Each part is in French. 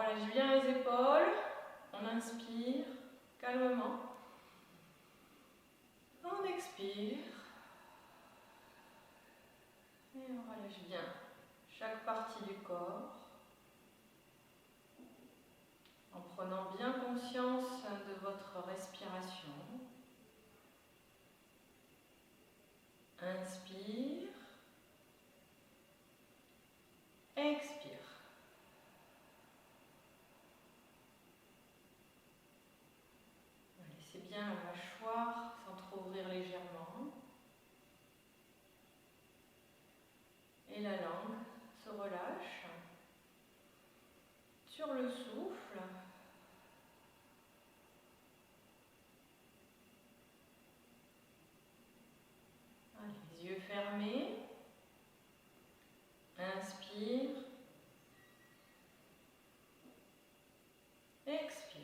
relâche bien les épaules. On inspire calmement. On expire. Et on relâche bien chaque partie du corps. En prenant bien conscience de votre respiration. Inspire. Expire. Laissez bien la mâchoire s'entrouvrir légèrement. Et la langue se relâche. Sur le souffle. Allez, les yeux fermés. Inspire. Expire.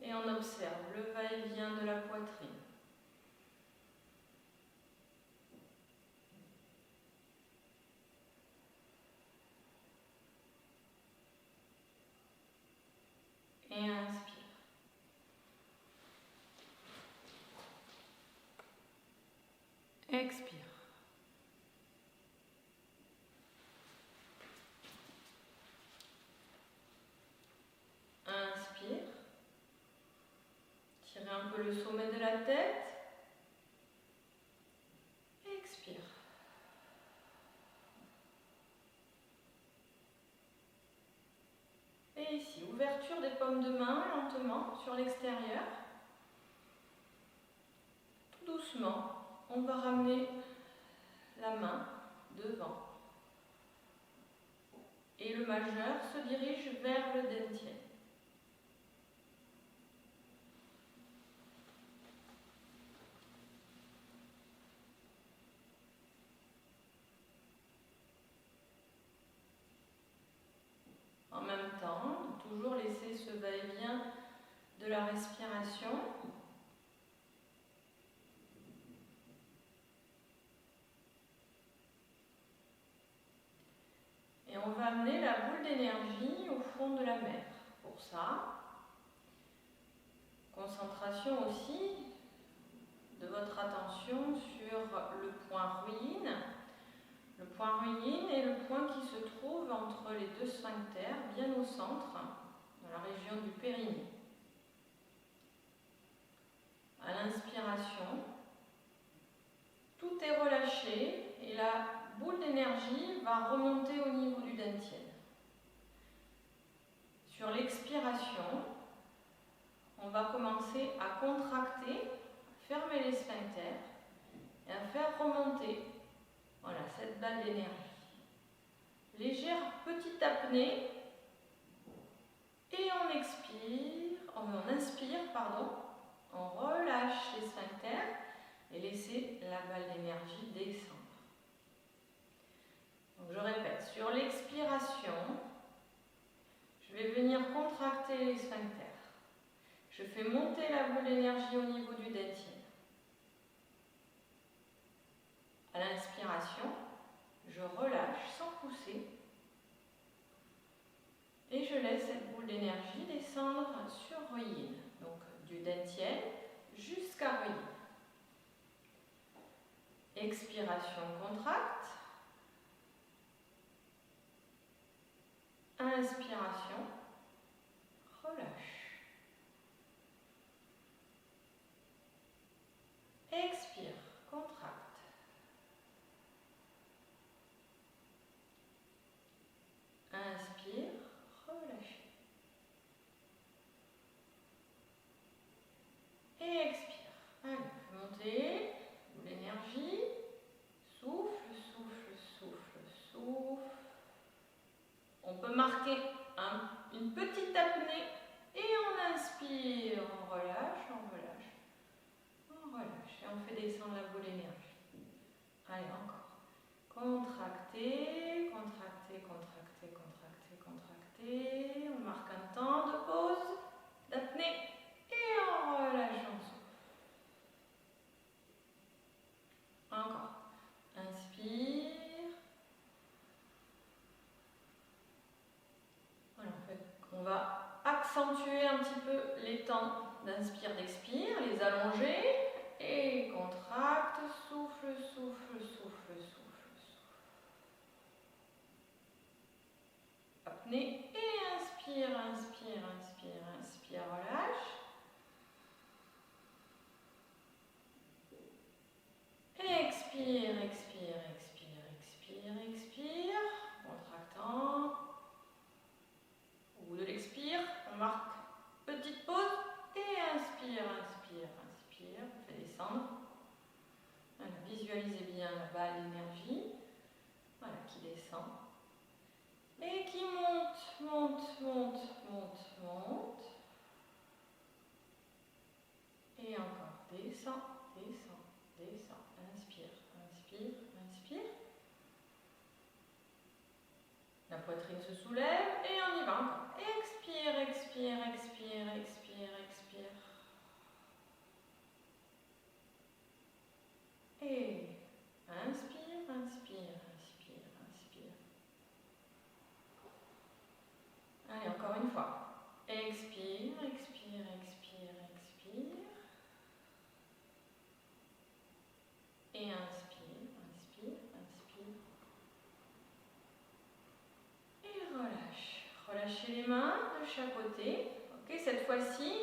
Et on observe le va-et-vient de la poitrine. Et inspire. Expire. Inspire. Tirez un peu le sommet de la tête. Expire. Et ici, ouverture des paumes de main lentement sur l'extérieur. Tout doucement, on va ramener la main devant. Et le majeur se dirige vers le dantian. En même temps, toujours laisser ce va-et-vient de la respiration. Et on va amener la boule d'énergie au fond de la mer. Pour ça, concentration aussi de votre attention sur le point ruine. Le point ruine est le point qui se trouve entre les deux sphincters, bien au centre, dans la région du périnée. À l'inspiration, tout est relâché et la boule d'énergie va remonter au niveau du dantian. Sur l'expiration, on va commencer à contracter, fermer les sphincters et à faire remonter cette balle d'énergie. Légère petite apnée et on expire, on inspire, on relâche les sphincters et laissez la balle d'énergie descendre. Donc je répète, sur l'expiration, je vais venir contracter les sphincters. Je fais monter la boule d'énergie au niveau du dantian. À l'inspiration, je relâche sans pousser et je laisse cette boule d'énergie descendre sur Ruyin, donc du dantian jusqu'à Ruyin. Expiration, contracte. Inspiration, relâche. Expire, contracte. Inspire, relâchez. Et expire. Allez, montez l'énergie. Souffle, souffle, souffle, souffle. On peut marquer une petite apnée et on inspire. On relâche, on relâche. On relâche et on fait descendre la boule d'énergie. Allez, encore. Contractez, contractez, contractez, contractez, contractez. On marque un temps de pause, d'apnée et on relâche en souffle. Encore. Inspire. accentuer un petit peu les temps d'inspire, d'expire, les allonger. Et contracte, souffle, souffle, souffle, souffle, souffle. Apnée et inspire, inspire, inspire, inspire, relâche. Expire, expire, expire, expire, expire. Contractant. Au bout de l'expire, on marque petite pause et inspire, inspire, inspire. On fait descendre. Voilà, visualisez bien la balle d'énergie. Voilà, qui descend. Et qui monte, monte, monte, monte, monte. Et encore, descend, descend, descend. Inspire, inspire, inspire. La poitrine se soulève et on y va encore. Expire, expire, expire, expire, expire. Et inspire, inspire, inspire, inspire. Allez, encore une fois. Expire, expire, expire, expire. Et inspire, inspire, inspire. Et relâche. Relâchez les mains de chaque côté. Ok, cette fois-ci,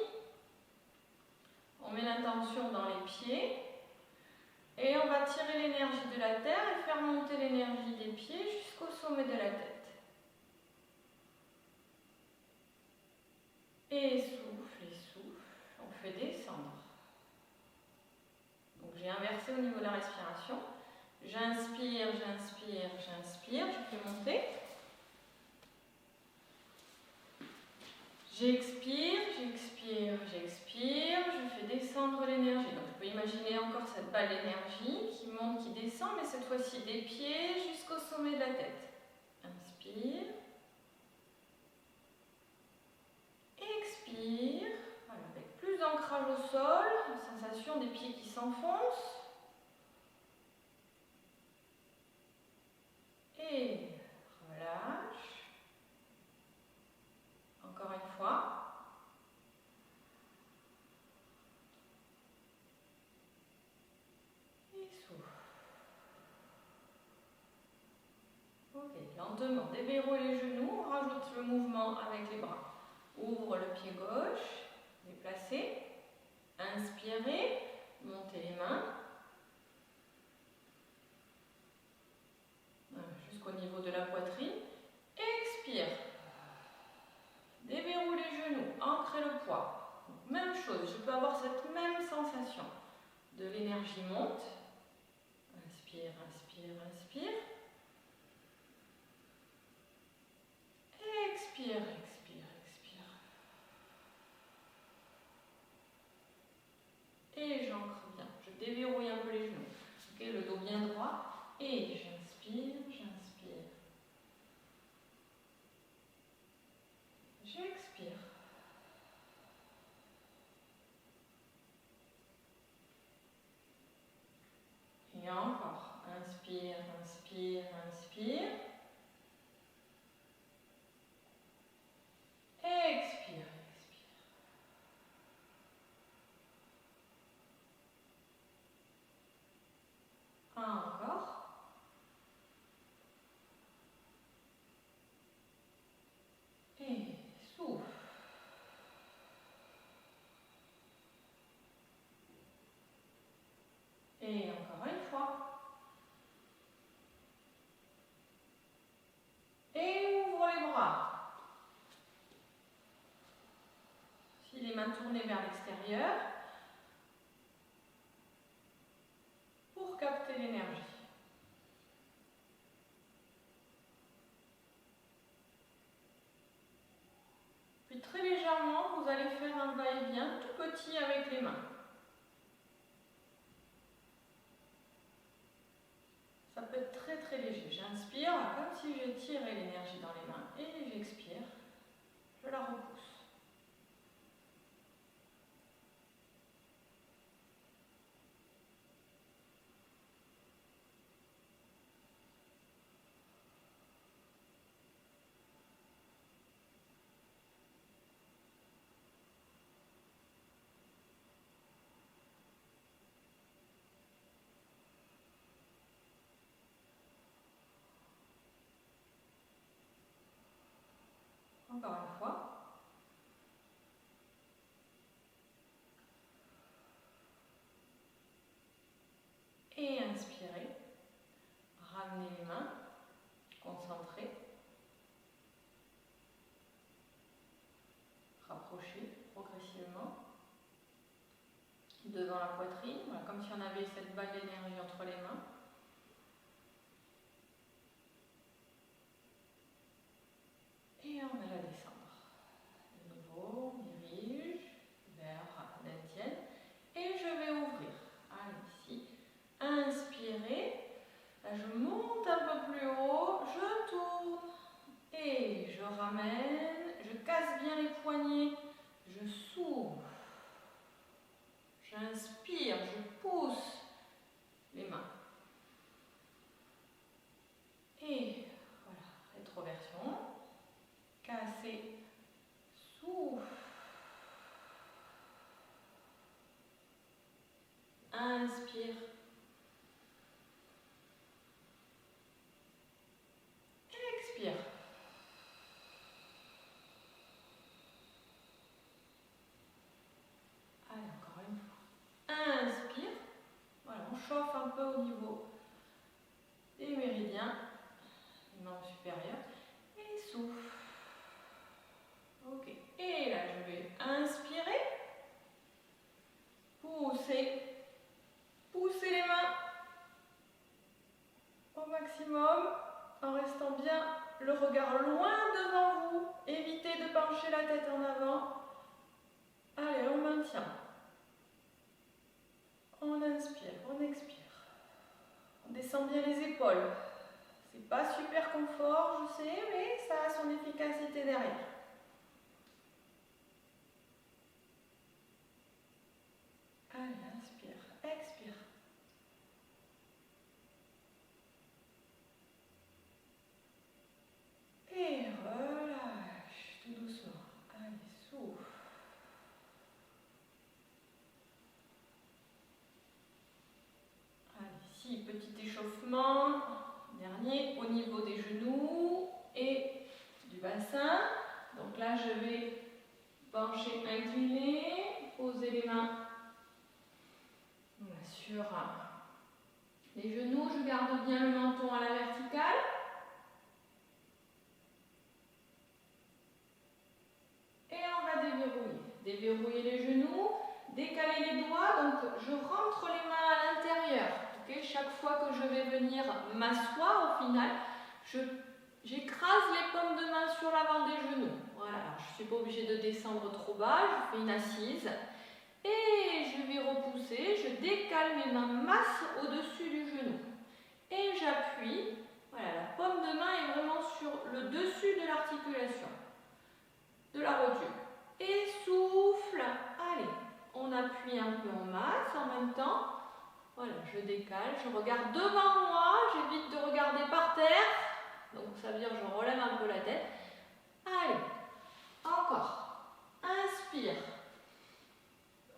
on met l'intention dans les pieds. Et on va tirer l'énergie de la terre et faire monter l'énergie des pieds jusqu'au sommet de la tête. Et souffle, on fait descendre. Donc j'ai inversé au niveau de la respiration. J'inspire, j'inspire, j'inspire, je fais monter. J'expire, j'expire, j'expire, je fais descendre l'énergie. Donc je peux imaginer encore cette balle d'énergie qui monte, qui descend, mais cette fois-ci des pieds jusqu'au sommet de la tête. Inspire. Expire. Voilà, avec plus d'ancrage au sol, la sensation des pieds qui s'enfoncent. Et relâche. Encore une fois. Et souffle. Ok, lentement, déverrouille les genoux, on rajoute le mouvement avec les bras. Ouvre le pied gauche, déplacez, inspirez, montez les mains. Jusqu'au niveau de la poitrine. Expire. Déverrouille les genoux, ancrez le poids. Donc, même chose, je peux avoir cette même sensation. De l'énergie monte. Inspire, inspire, inspire. Expire, expire, expire. Et j'ancre bien. Je déverrouille un peu les genoux. Okay, le dos bien droit. Et j'inspire, j'inspire. J'expire. Et encore. Inspire, inspire, inspire. Expire, expire. Encore. Et souffle. Et encore une fois. Et ouvre les bras. Si les mains tournées vers l'extérieur. Pour capter l'énergie. Puis très légèrement, vous allez faire un va-et-vient tout petit avec les mains. Ça peut être très très léger. J'inspire comme si je tirais l'énergie dans les mains et j'expire. Je la repousse. Encore une fois. Et inspirez. Ramenez les mains. Concentrez. Rapprochez progressivement. Devant la poitrine, voilà, comme si on avait cette balle d'énergie entre les mains. Et on va la descendre. De nouveau, on dirige vers la tienne. Et je vais ouvrir. Allez, ici. Inspirez. Là, je monte un peu plus haut. Je tourne. Et je ramène. Je casse bien les poignets. Je souffle. J'inspire. Je pousse les mains. Et voilà, rétroversion. Casser. Souffle. Inspire. Expire. Allez, encore une fois. Inspire. Voilà, on chauffe un peu au niveau des méridiens, les membres supérieurs. Et souffle. Ok. Et là, je vais inspirer. Pousser. Poussez les mains au maximum en restant bien le regard loin devant vous. Évitez de pencher la tête en avant. Allez, on maintient. On inspire, on expire. On descend bien les épaules. C'est pas super confort, je sais, mais ça a son efficacité derrière. Allez, inspire, expire. Et relâche tout doucement. Allez, souffle. Allez, ici, petit échauffement. Dernier, au niveau des genoux et du bassin. Donc là, je vais pencher, incliner, poser les mains sur les genoux. Je garde bien le menton à la verticale. Et on va déverrouiller. Déverrouiller les genoux, décaler les doigts. Donc je rentre les mains à l'intérieur. Okay, chaque fois que je vais venir m'asseoir, au final, j'écrase les paumes de main sur l'avant des genoux. Voilà, alors, je ne suis pas obligée de descendre trop bas, je fais une assise. Et je vais repousser, je décale mes mains masse au-dessus du genou. Et j'appuie. Voilà, la paume de main est vraiment sur le dessus de l'articulation de la rotule. Et souffle. Allez, on appuie un peu en masse en même temps. Voilà, je décale, je regarde devant moi, j'évite de regarder par terre. Donc ça veut dire que je relève un peu la tête. Allez, encore. Inspire.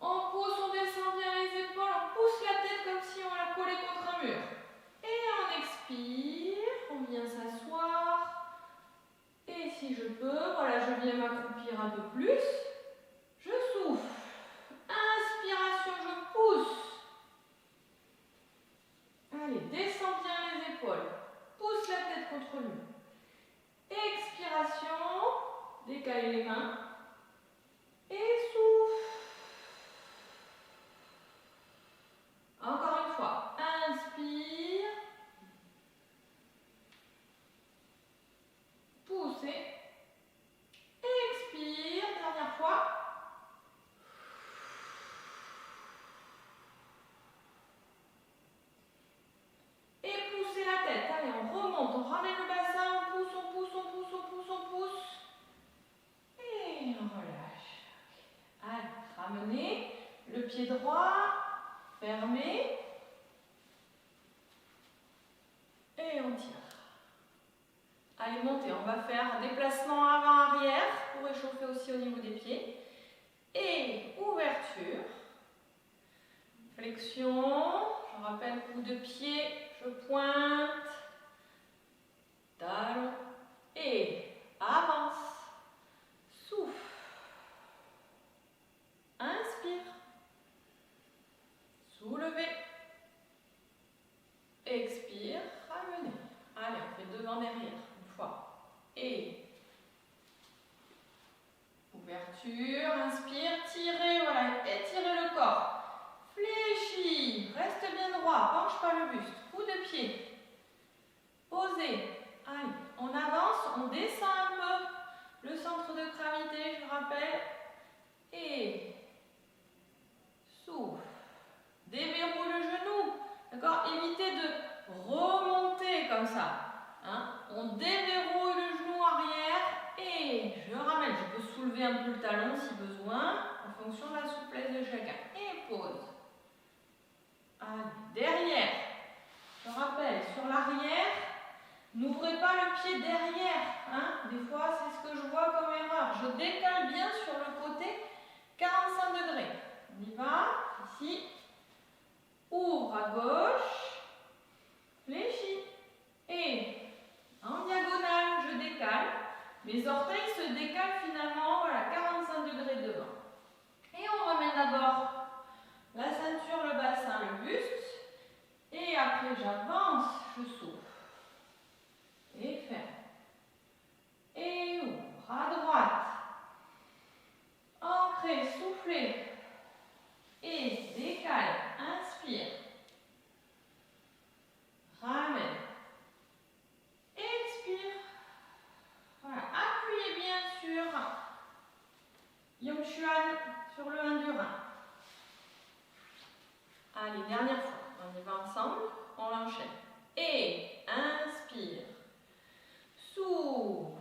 On pousse, on descend bien les épaules, on pousse la tête comme si on la collait contre un mur. Et on expire, on vient s'asseoir. Et si je peux, voilà, je viens m'accroupir un peu plus. Je souffle. Inspiration, je pousse. Allez, descends bien les épaules. Pousse la tête contre le mur. Expiration, décalez les mains. Et souffle. Encore une fois, inspire. Poussez. Expire, dernière fois. Et poussez la tête. Allez, on remonte, on ramène le bassin, on pousse, on pousse, on pousse, on pousse, on pousse. Et on relâche. Allez, ramenez le pied droit, fermez. Et on tire. Allez, montez. On va faire déplacement avant-arrière pour échauffer aussi au niveau des pieds. Et ouverture. Flexion. Je rappelle, coup de pied. Je pointe. Talon. Et avance. et ouverture, inspire, tirez, voilà, étirez le corps. Fléchis, reste bien droit, penche pas le buste, coup de pied. Posez, allez, on avance, on descend un peu le centre de gravité, je rappelle, et souffle. Déverrouille le genou, d'accord? Évitez de remonter comme ça. Hein? On déverrouille le genou arrière et je ramène. Je peux soulever un peu le talon si besoin, en fonction de la souplesse de chacun. Et pose. Allez, derrière. Je rappelle, sur l'arrière, n'ouvrez pas le pied derrière. Hein? Des fois, c'est ce que je vois comme erreur. Je décale bien sur le côté, 45 degrés. On y va, ici. Ouvre à gauche, fléchis et en diagonale, je décale. Mes orteils se décalent finalement, voilà, 45 degrés devant. Et on ramène d'abord la ceinture, le bassin, le buste. Et après, j'avance, je souffle. Et ferme. Et ouvre à droite. Ancrez, soufflez. Et décale, inspire. Ramène. Expire. Voilà. Appuyez bien sur Yongchuan, sur le 1 du rein. Allez, dernière fois. On y va ensemble. On l'enchaîne. Et inspire. Souffle.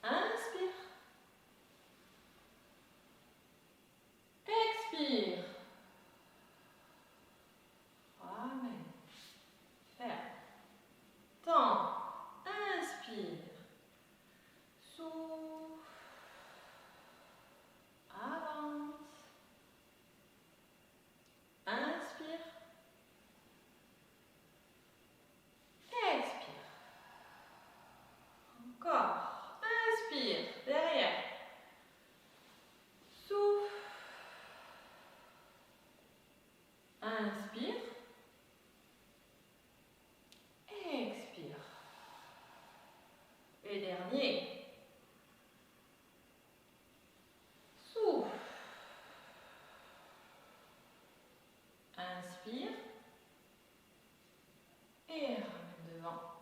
Inspire. Expire. Ramène. Ferme. Tends. Inspire. Souffle. Avance. Inspire. Expire. Encore. Inspire. Derrière. Souffle. Inspire. Expire. Et dernier. Souffle. Inspire. Et ramène devant.